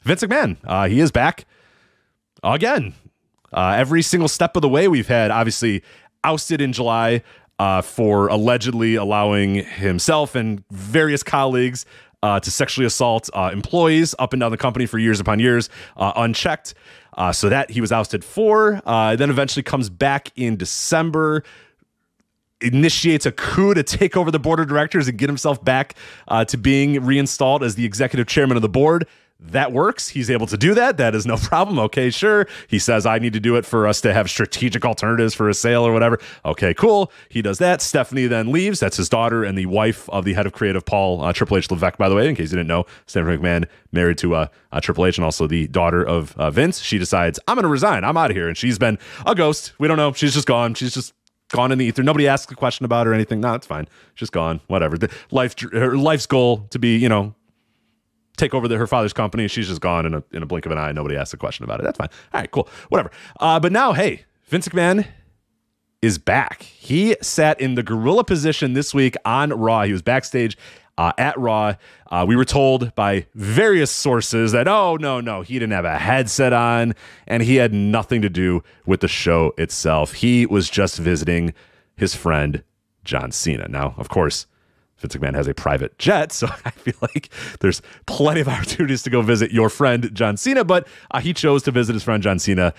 Vince McMahon, he is back again. Every single step of the way, we've had obviously ousted in July for allegedly allowing himself and various colleagues to sexually assault employees up and down the company for years upon years, unchecked. So that he was ousted for, then eventually comes back in December, initiates a coup to take over the board of directors and get himself back to being reinstalled as the executive chairman of the board. That works. He's able to do that. That is no problem. Okay, sure. He says, I need to do it for us to have strategic alternatives for a sale or whatever. Okay, cool. He does that. Stephanie then leaves. That's his daughter and the wife of the head of creative, Paul Triple H Levesque, by the way, in case you didn't know. Stephanie McMahon married to Triple H and also the daughter of Vince. She decides, I'm going to resign. I'm out of here. And she's been a ghost. We don't know. She's just gone. She's just gone in the ether. Nobody asks a question about her or anything. No, it's fine. She's gone. Whatever. Her life's goal to be, take over her father's company. She's just gone in a blink of an eye. Nobody asked a question about it. That's fine. All right, cool. Whatever. But now, hey, Vince McMahon is back. He sat in the gorilla position this week on Raw. He was backstage at Raw. We were told by various sources that, no, he didn't have a headset on and he had nothing to do with the show itself. He was just visiting his friend, John Cena. Now, of course, Vince McMahon has a private jet, so I feel like there's plenty of opportunities to go visit your friend, John Cena, but he chose to visit his friend, John Cena,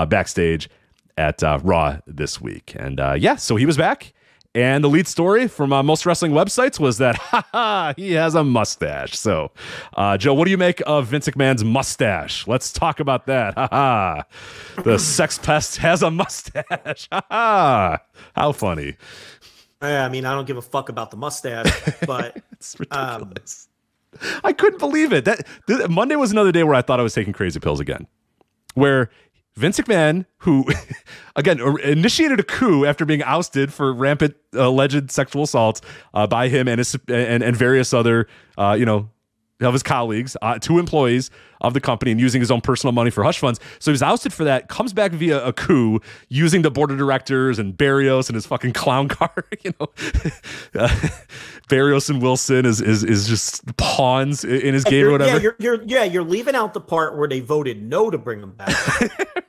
backstage at Raw this week. And so he was back, and the lead story from most wrestling websites was that, he has a mustache. So, Joe, what do you make of Vince McMahon's mustache? Let's talk about that. The sex pest has a mustache. How funny. I mean, I don't give a fuck about the mustache, but it's ridiculous. I couldn't believe it. Monday was another day where I thought I was taking crazy pills again, where Vince McMahon, who again initiated a coup after being ousted for rampant alleged sexual assault by him and his and various other of his colleagues, 2 employees of the company, and using his own personal money for hush funds. So he was ousted for that, comes back via a coup using the board of directors and Barrios and his fucking clown car. Barrios and Wilson is just pawns in his game or whatever. You're leaving out the part where they voted no to bring him back.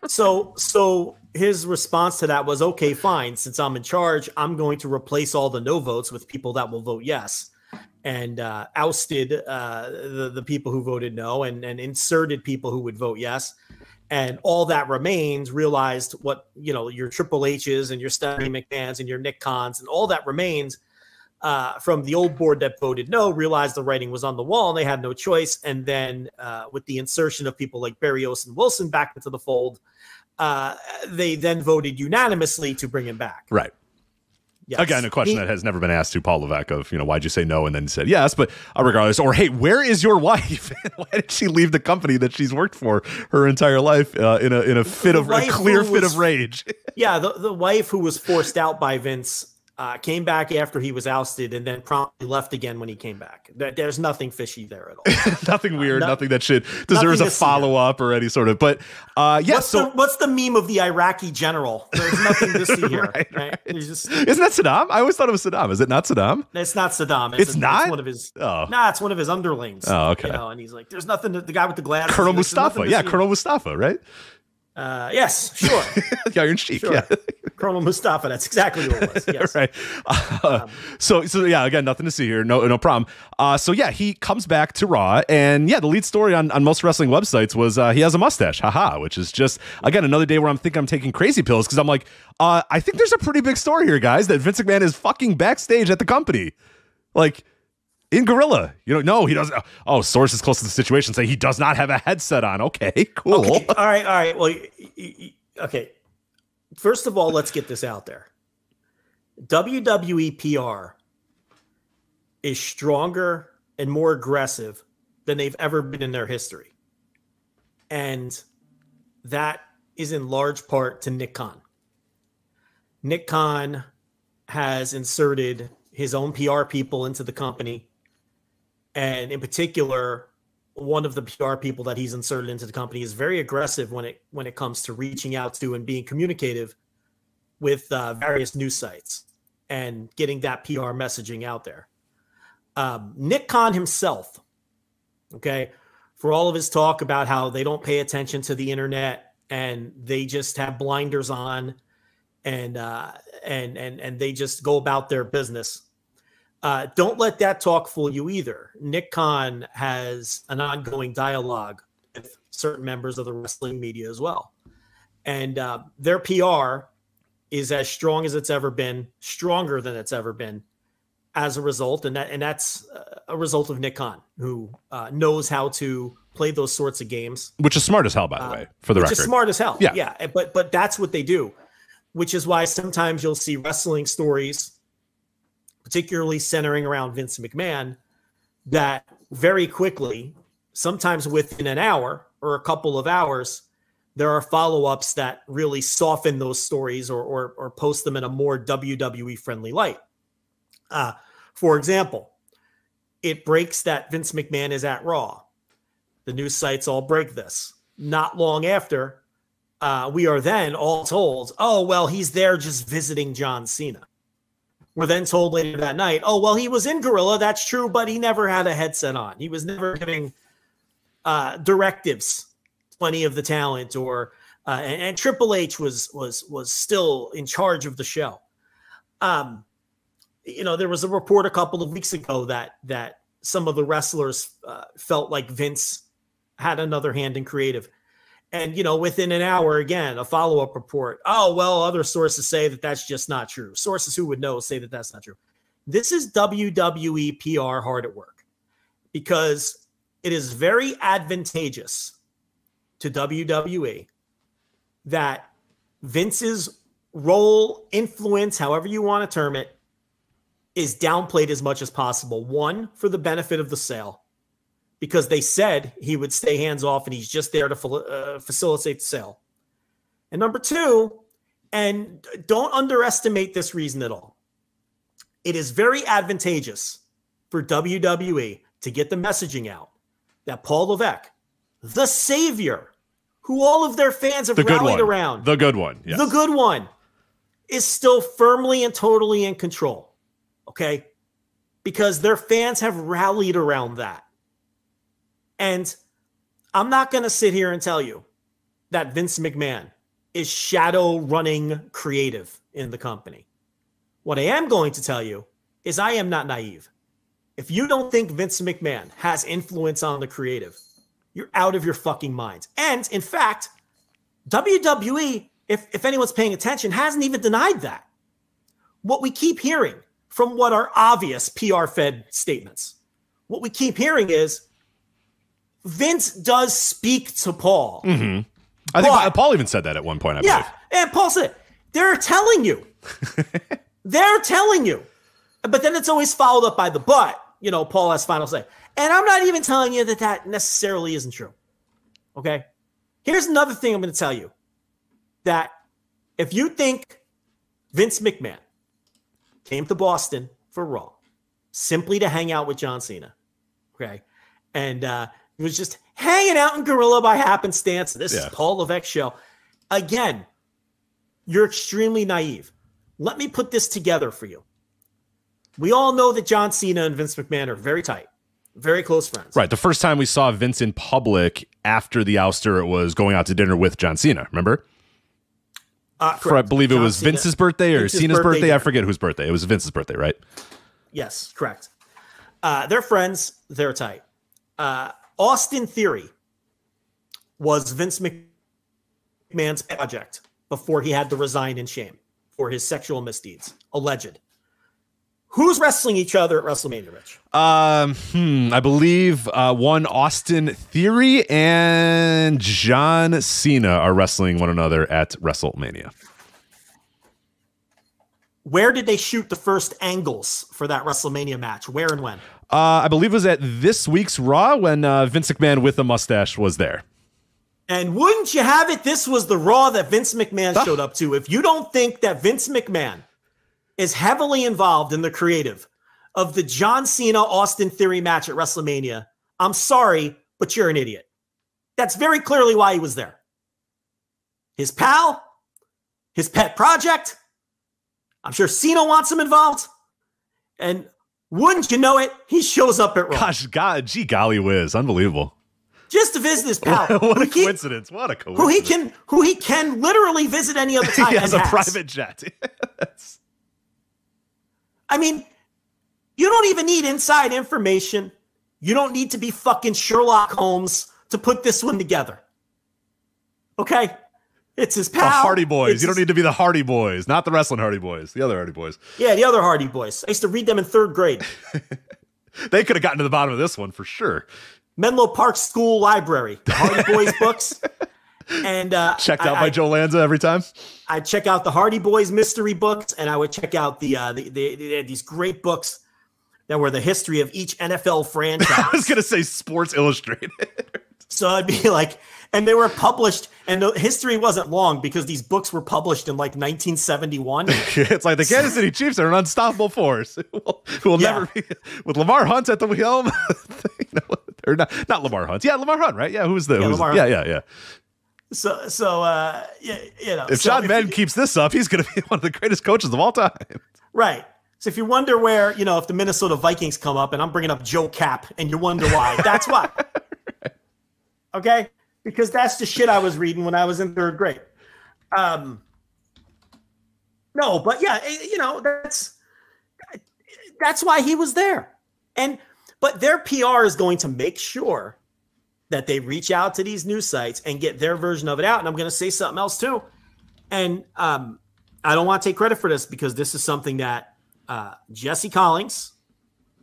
So his response to that was, okay, fine. Since I'm in charge, I'm going to replace all the no votes with people that will vote yes. And ousted the people who voted no and inserted people who would vote yes. And all that remains realized what, your Triple H's and your Stephanie McMahons and your Nick Khans and all that remains from the old board that voted no, realized the writing was on the wall and they had no choice. And then with the insertion of people like Barrios and Wilson back into the fold, they then voted unanimously to bring him back. Right. Yes. Again, a question that has never been asked to Paul Levesque of, why'd you say no and then said yes, but regardless, or hey, where is your wife? Why did she leave the company that she's worked for her entire life in a clear fit of rage? Yeah, the wife who was forced out by Vince came back after he was ousted and then promptly left again when he came back. There's nothing fishy there at all. Nothing weird, nothing that deserves a follow-up or any sort of, but what's the meme of the Iraqi general? There's nothing to see here. right? Isn't that Saddam? I always thought it was Saddam. Is it not Saddam? It's not Saddam. It's not? It's one of his, it's one of his underlings. Oh, okay. And he's like, there's nothing, the guy with the glasses. Colonel Mustafa. Yeah, Colonel Mustafa, right? Yes, sure. The Iron Sheik, sure. Yeah. Colonel Mustafa, that's exactly who it was. Yes. Right. So yeah, again, nothing to see here. No problem. So yeah, he comes back to Raw, and yeah, the lead story on most wrestling websites was he has a mustache, which is just, again, another day where I'm thinking I'm taking crazy pills because I'm like, I think there's a pretty big story here, guys, that Vince McMahon is fucking backstage at the company. Like, in Gorilla, no, he doesn't. Oh, sources close to the situation say he does not have a headset on. Okay, cool. Okay. All right. Well, okay. First of all, let's get this out there. WWE PR is stronger and more aggressive than they've ever been in their history. And that is in large part to Nick Khan. Nick Khan has inserted his own PR people into the company. And in particular, one of the PR people that he's inserted into the company is very aggressive when it comes to reaching out to and being communicative with various news sites and getting that PR messaging out there. Nick Khan himself, okay, for all of his talk about how they don't pay attention to the internet and they just have blinders on and they just go about their business. Don't let that talk fool you either. Nick Khan has an ongoing dialogue with certain members of the wrestling media as well. And their PR is as strong as it's ever been, stronger than it's ever been as a result. And that's a result of Nick Khan, who knows how to play those sorts of games. Which is smart as hell, by the way, for the record. Which is smart as hell. Yeah. But that's what they do, which is why sometimes you'll see wrestling stories, particularly centering around Vince McMahon, that very quickly, sometimes within an hour or a couple of hours, there are follow-ups that really soften those stories or post them in a more WWE-friendly light. For example, it breaks that Vince McMahon is at Raw. The news sites all break this. Not long after, we are then all told, oh, well, he's there just visiting John Cena. We're then told later that night, oh, well, he was in Gorilla, that's true, but he never had a headset on. He was never giving directives to any of the talent, or and Triple H was still in charge of the show. There was a report a couple of weeks ago that some of the wrestlers felt like Vince had another hand in creative. And, within an hour, again, a follow-up report. Oh, well, other sources say that that's just not true. Sources who would know say that that's not true. This is WWE PR hard at work, because it is very advantageous to WWE that Vince's role, influence, however you want to term it, is downplayed as much as possible. One, for the benefit of the sale, because they said he would stay hands off and he's just there to facilitate the sale. And number two, and don't underestimate this reason at all, it is very advantageous for WWE to get the messaging out that Paul Levesque, the savior, who all of their fans have rallied around, the good one, yes. The good one, is still firmly and totally in control. Okay? Because their fans have rallied around that. And I'm not going to sit here and tell you that Vince McMahon is shadow running creative in the company. What I am going to tell you is I am not naive. If you don't think Vince McMahon has influence on the creative, you're out of your fucking minds. And in fact, WWE, if anyone's paying attention, hasn't even denied that. What we keep hearing from what are obvious PR-fed statements, what we keep hearing is Vince does speak to Paul. Mm-hmm. I think Paul even said that at one point, I believe. And Paul said, they're telling you. They're telling you. But then it's always followed up by the but. Paul has final say. And I'm not even telling you that necessarily isn't true. Okay? Here's another thing I'm going to tell you. That if you think Vince McMahon came to Boston for Raw simply to hang out with John Cena, okay, and he was just hanging out in Gorilla by happenstance, this is Paul Levesque's show, again, you're extremely naive. Let me put this together for you. We all know that John Cena and Vince McMahon are very tight, very close friends. Right. The first time we saw Vince in public after the ouster, it was going out to dinner with John Cena, remember? For I believe it was Vince's birthday or Cena's birthday. I forget whose birthday. It was Vince's birthday, right? Yes, correct. They're friends. They're tight. Austin Theory was Vince McMahon's project before he had to resign in shame for his sexual misdeeds, alleged. Who's wrestling each other at WrestleMania, Rich? I believe one Austin Theory and John Cena are wrestling one another at WrestleMania. Where did they shoot the first angles for that WrestleMania match? Where and when? I believe it was at this week's Raw when Vince McMahon with a mustache was there. And wouldn't you have it, this was the Raw that Vince McMahon showed up to. If you don't think that Vince McMahon is heavily involved in the creative of the John Cena Austin Theory match at WrestleMania, I'm sorry, but you're an idiot. That's very clearly why he was there. His pal, his pet project. I'm sure Cena wants him involved. And wouldn't you know it, he shows up at Raw. Gosh, gee golly whiz. Unbelievable. just to visit his pal. What a coincidence. What a coincidence. Who he can literally visit any other time. He has a private jet. I mean, you don't even need inside information. You don't need to be fucking Sherlock Holmes to put this one together. Okay? It's his pal. The Hardy Boys. You don't need to be the Hardy Boys, not the wrestling Hardy Boys. The other Hardy Boys. Yeah, the other Hardy Boys. I used to read them in 3rd grade. They could have gotten to the bottom of this one for sure. Menlo Park School Library. The Hardy Boys books. And checked out by Joe Lanza every time. I'd check out the Hardy Boys mystery books, and I would check out they had these great books that were the history of each NFL franchise. I was going to say Sports Illustrated. So I'd be like, and they were published, and the history wasn't long because these books were published in like 1971. It's like the Kansas City Chiefs are an unstoppable force. Who will never be with Lamar Hunt at the helm. Or not Lamar Hunt. Yeah, Lamar Hunt, right? Yeah, yeah. So if Sean Venn keeps this up, he's going to be one of the greatest coaches of all time. Right. So if you wonder where, if the Minnesota Vikings come up and I'm bringing up Joe Cap and you wonder why, that's why. Right. Okay? Because that's the shit I was reading when I was in 3rd grade. No, but yeah, that's why he was there. But their PR is going to make sure that they reach out to these news sites and get their version of it out. And I'm going to say something else too. And I don't want to take credit for this because this is something that Jesse Collins,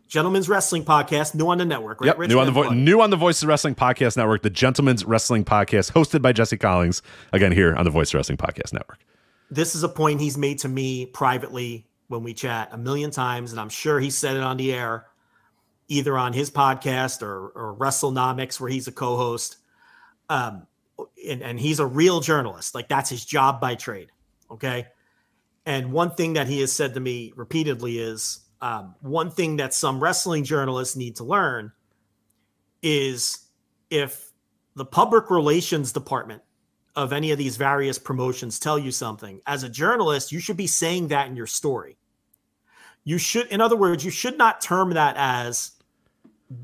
Gentleman's Wrestling Podcast, new on the network, right? Yep, new on the Voice of Wrestling Podcast Network, the Gentleman's Wrestling Podcast, hosted by Jesse Collins, again here on the Voice of Wrestling Podcast Network. This is a point he's made to me privately when we chat a million times, and I'm sure he said it on the air, either on his podcast or WrestleNomics, where he's a co-host. And he's a real journalist. Like, that's his job by trade, okay? And one thing that he has said to me repeatedly is one thing that some wrestling journalists need to learn is if the public relations department of any of these various promotions tell you something, as a journalist, you should be saying that in your story. You should, in other words, you should not term that as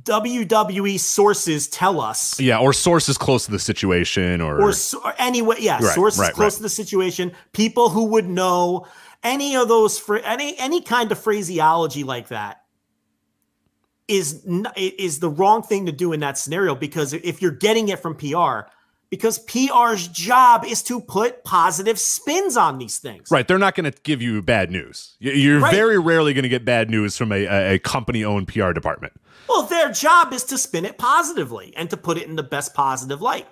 WWE sources tell us. Yeah, or sources close to the situation, or anyway, yeah, right, sources close to the situation, people who would know, any of those, any kind of phraseology like that is the wrong thing to do in that scenario, because if you're getting it from PR, because PR's job is to put positive spins on these things. Right. They're not going to give you bad news. You're very rarely going to get bad news from a company-owned PR department. Well, their job is to spin it positively and to put it in the best positive light.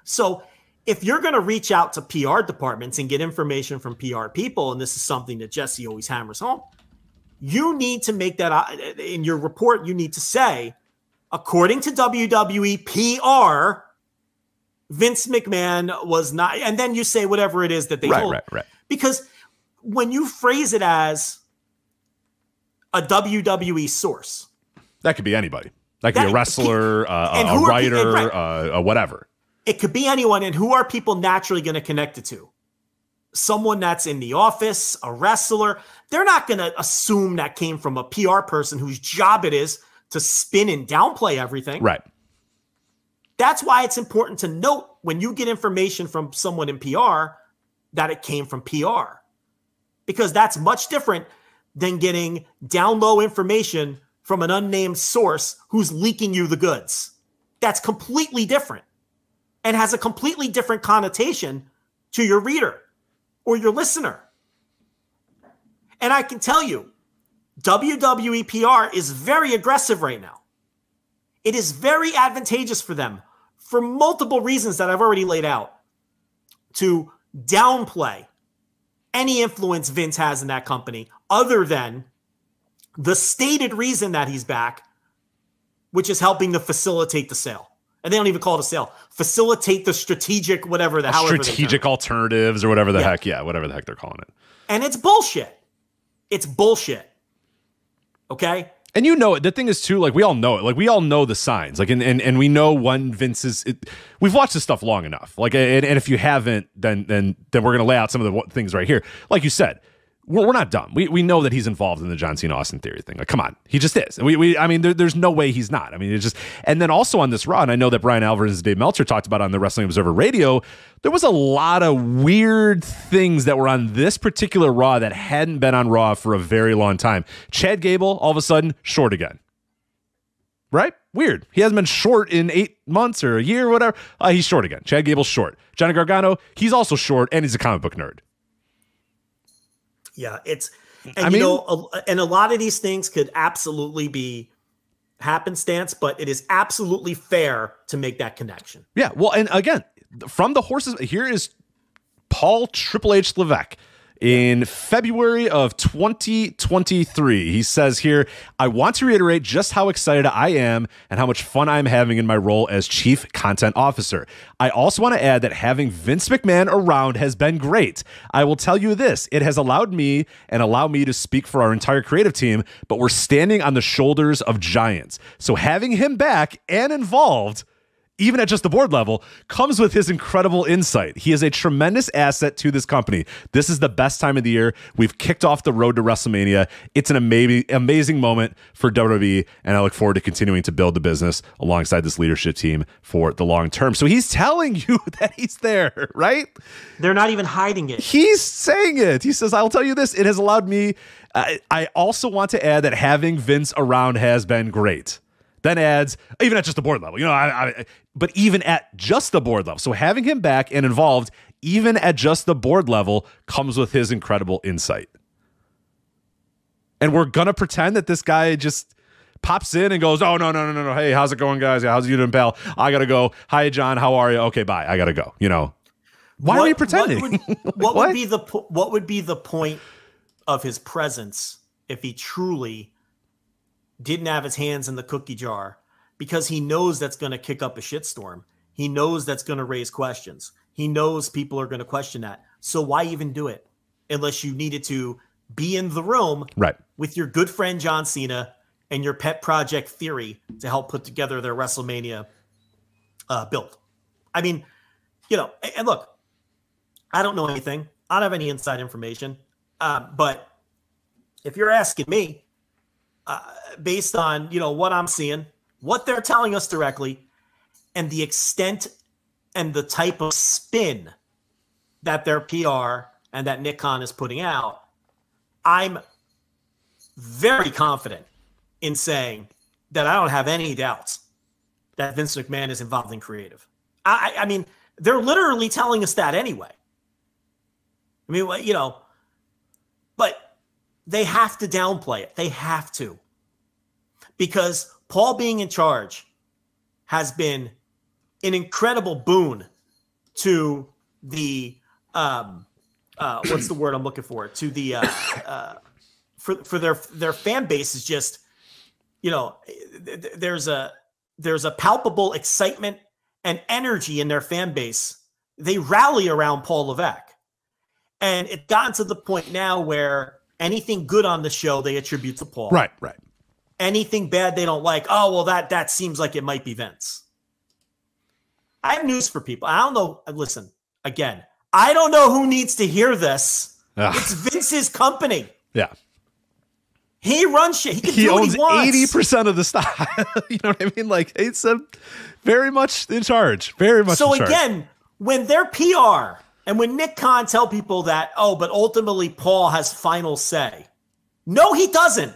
So if you're going to reach out to PR departments and get information from PR people, and this is something that Jesse always hammers home, you need to make that in your report. You need to say, according to WWE PR, Vince McMahon was not, and then you say whatever it is that they told. Right. Because when you phrase it as a WWE source, that could be anybody. That could be a wrestler, a writer, whatever. It could be anyone. And who are people naturally going to connect it to? Someone that's in the office, a wrestler. They're not going to assume that came from a PR person whose job it is to spin and downplay everything. Right. That's why it's important to note when you get information from someone in PR that it came from PR, because that's much different than getting down low information from an unnamed source who's leaking you the goods. That's completely different and has a completely different connotation to your reader or your listener. And I can tell you, WWE PR is very aggressive right now. It is very advantageous for them for multiple reasons that I've already laid out to downplay any influence Vince has in that company other than the stated reason that he's back, which is helping to facilitate the sale. And they don't even call it a sale. Facilitate the strategic, whatever the hell. Strategic alternatives or whatever the heck. Yeah, whatever the heck they're calling it. And it's bullshit. It's bullshit. Okay? And you know it. The thing is too, like, we all know it. Like, we all know the signs. Like, and we know when Vince is. We've watched this stuff long enough. Like, and if you haven't, then we're gonna lay out some of the things right here. Like you said, we're not dumb. We know that he's involved in the John Cena Austin Theory thing. Like, come on, he just is. I mean, there's no way he's not. I mean, it's just, and then also on this Raw, and I know that Brian Alvarez and Dave Meltzer talked about on the Wrestling Observer Radio, there was a lot of weird things that were on this particular Raw that hadn't been on Raw for a very long time. Chad Gable, all of a sudden, short again. Right? Weird. He hasn't been short in 8 months or a year or whatever. He's short again. Chad Gable's short. Johnny Gargano, he's also short, and he's a comic book nerd. Yeah, and a lot of these things could absolutely be happenstance, but it is absolutely fair to make that connection. Yeah, well, and again, from the horses, here is Paul Triple H Levesque in February of 2023. He says here, I want to reiterate just how excited I am and how much fun I'm having in my role as Chief Content Officer. I also want to add that having Vince McMahon around has been great. I will tell you this, it has allowed me to speak for our entire creative team, but we're standing on the shoulders of giants. So having him back and involved, even at just the board level, comes with his incredible insight. He is a tremendous asset to this company. This is the best time of the year. We've kicked off the road to WrestleMania. It's an amazing moment for WWE, and I look forward to continuing to build the business alongside this leadership team for the long term. So he's telling you that he's there, right? They're not even hiding it. He's saying it. He says, I'll tell you this, it has allowed me. I also want to add that having Vince around has been great. Then adds, even at just the board level, but even at just the board level. So having him back and involved, even at just the board level, comes with his incredible insight. And we're going to pretend that this guy just pops in and goes, oh, no. Hey, how's it going, guys? Yeah, how's it doing, pal? I got to go. Hi, John. How are you? Okay, bye. I got to go. Why are we pretending? What would be the point of his presence if he truly didn't have his hands in the cookie jar? Because he knows that's going to kick up a shitstorm. He knows that's going to raise questions. He knows people are going to question that. So why even do it unless you needed to be in the room with your good friend John Cena and your pet project Theory to help put together their WrestleMania build? I mean, and look, I don't know anything. I don't have any inside information. But if you're asking me, based on, what I'm seeing, what they're telling us directly, and the extent and the type of spin that their PR and that Nick Khan is putting out, I'm very confident in saying that I don't have any doubts that Vince McMahon is involved in creative. I mean, they're literally telling us that anyway. I mean, but they have to downplay it. They have to. Because Paul being in charge has been an incredible boon to the what's the word I'm looking for? To the for their fan base is just, there's a palpable excitement and energy in their fan base. They rally around Paul Levesque. And it's gotten to the point now where anything good on the show they attribute to Paul. Right. Anything bad they don't like, oh, well, that seems like it might be Vince. I have news for people. I don't know. Listen, again, I don't know who needs to hear this. It's Vince's company. Yeah. He runs shit. He can do what he wants. 80% of the stock. You know what I mean? Like, it's very much in charge. Very much in charge. So again, when their PR and when Nick Khan tell people that, oh, but ultimately Paul has final say. No, he doesn't.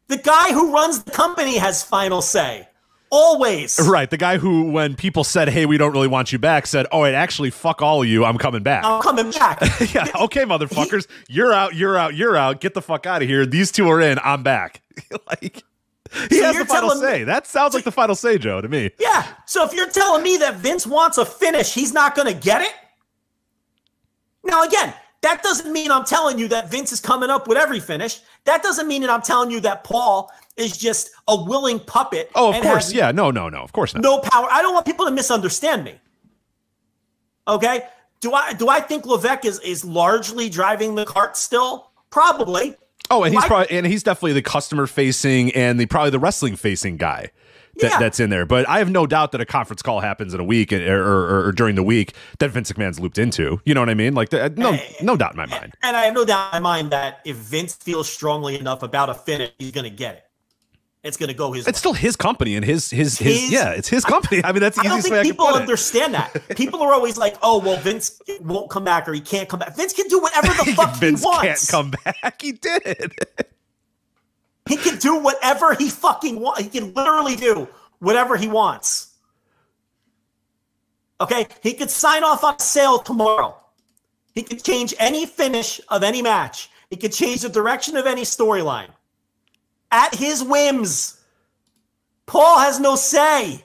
The guy who runs the company has final say. Always. Right. The guy who, when people said, hey, we don't really want you back, said, oh, wait, actually, fuck all of you. I'm coming back. I'm coming back. Yeah. Okay, motherfuckers. You're out. Get the fuck out of here. These two are in. I'm back. He has the final say. That sounds like the final say, Joe, to me. Yeah. So if you're telling me that Vince wants a finish, he's not going to get it? Now, again, that doesn't mean I'm telling you that Vince is coming up with every finish. That doesn't mean that I'm telling you that Paul is just a willing puppet. Oh, of course. Yeah. No. Of course not. No power. I don't want people to misunderstand me. Okay? Do I think Levesque is largely driving the cart still? Probably. Oh, and he's definitely the customer facing and probably the wrestling facing guy that's in there. But I have no doubt that a conference call happens in a week or during the week that Vince McMahon's looped into. You know what I mean? Like, no doubt in my mind. And I have no doubt in my mind that if Vince feels strongly enough about a finish, he's going to get it. It's going to go his way. It's still his company and his yeah, it's his company. I mean, that's the easiest way I can put it. I don't think people understand that. People are always like, oh, well, Vince won't come back or he can't come back. Vince can do whatever the fuck he wants. Vince can't come back. He did. He can do whatever he fucking wants. He can literally do whatever he wants. Okay? He could sign off on a sale tomorrow. He could change any finish of any match. He could change the direction of any storyline. At his whims. Paul has no say.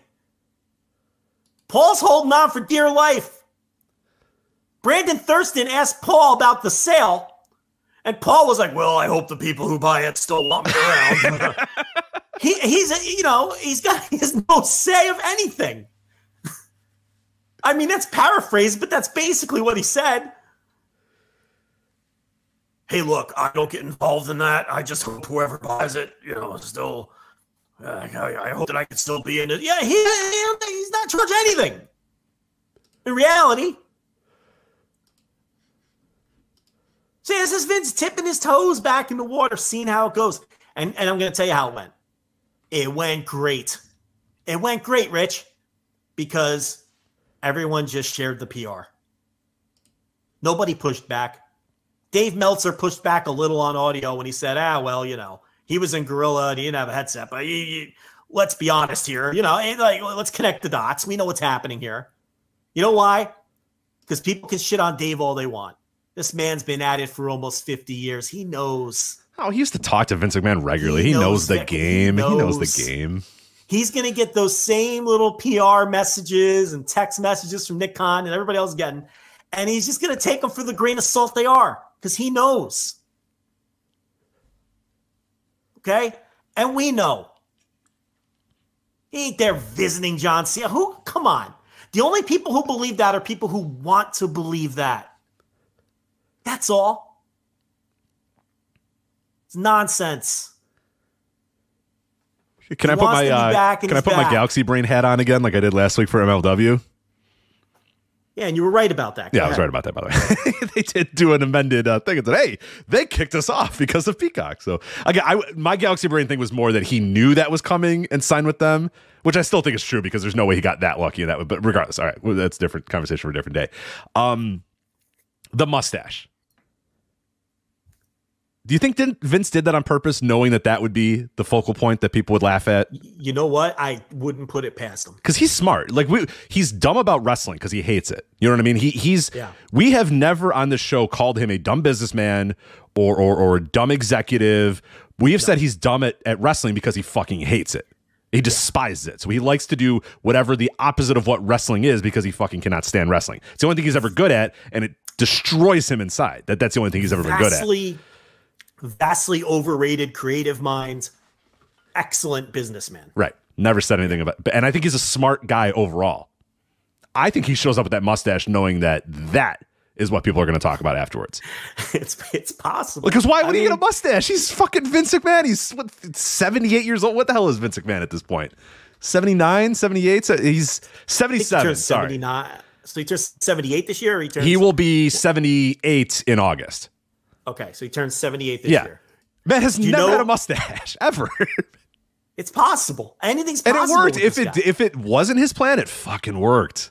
Paul's holding on for dear life. Brandon Thurston asked Paul about the sale, and Paul was like, well, I hope the people who buy it still want me around. he has no say of anything. I mean, that's paraphrased, but that's basically what he said. Hey, look, I don't get involved in that. I just hope whoever buys it, still, I hope that I can still be in it. Yeah, he's not charging anything. In reality. See, this is Vince tipping his toes back in the water, seeing how it goes. And I'm going to tell you how it went. It went great. It went great, Rich, because everyone just shared the PR. Nobody pushed back. Dave Meltzer pushed back a little on audio when he said, he was in Gorilla and he didn't have a headset, but let's be honest here. Let's connect the dots. We know what's happening here. You know why? Because people can shit on Dave all they want. This man's been at it for almost 50 years. He knows. Oh, he used to talk to Vince McMahon regularly. He knows the game. He knows the game. He's going to get those same little PR messages and text messages from Nick Khan and everybody else getting, and he's just going to take them for the grain of salt they are. Because he knows. Okay? And we know. He ain't there visiting John Cena. Come on. The only people who believe that are people who want to believe that. That's all. It's nonsense. Can I put my Galaxy Brain hat on again like I did last week for MLW? Yeah, and you were right about that. I was right about that, by the way. They did do an amended thing and said, hey, they kicked us off because of Peacock. So again, my Galaxy Brain thing was more that he knew that was coming and signed with them, which I still think is true because there's no way he got that lucky in that way. But regardless, all right, well, that's a different conversation for a different day. The mustache. Do you think Vince did that on purpose, knowing that would be the focal point that people would laugh at? You know what? I wouldn't put it past him. Because he's smart. Like he's dumb about wrestling because he hates it. You know what I mean? We have never on this show called him a dumb businessman or a dumb executive. We have said he's dumb at wrestling because he fucking hates it. He despises it. So he likes to do whatever the opposite of what wrestling is because he fucking cannot stand wrestling. It's the only thing he's ever good at, and it destroys him inside. That's the only thing he's ever been good at. Vastly overrated creative mind, excellent businessman. Right. Never said anything about it. And I think he's a smart guy overall. I think he shows up with that mustache knowing that is what people are going to talk about afterwards. It's possible. Because why would he get a mustache? He's fucking Vince McMahon. He's 78 years old. What the hell is Vince McMahon at this point? 79, 78? He's 77. He 79. So he turns 78 this year? Or he will be 78 in August. Okay, so he turns 78 this year. Man has never had a mustache, ever. It's possible. Anything's possible. And it worked. If it wasn't his plan, it fucking worked.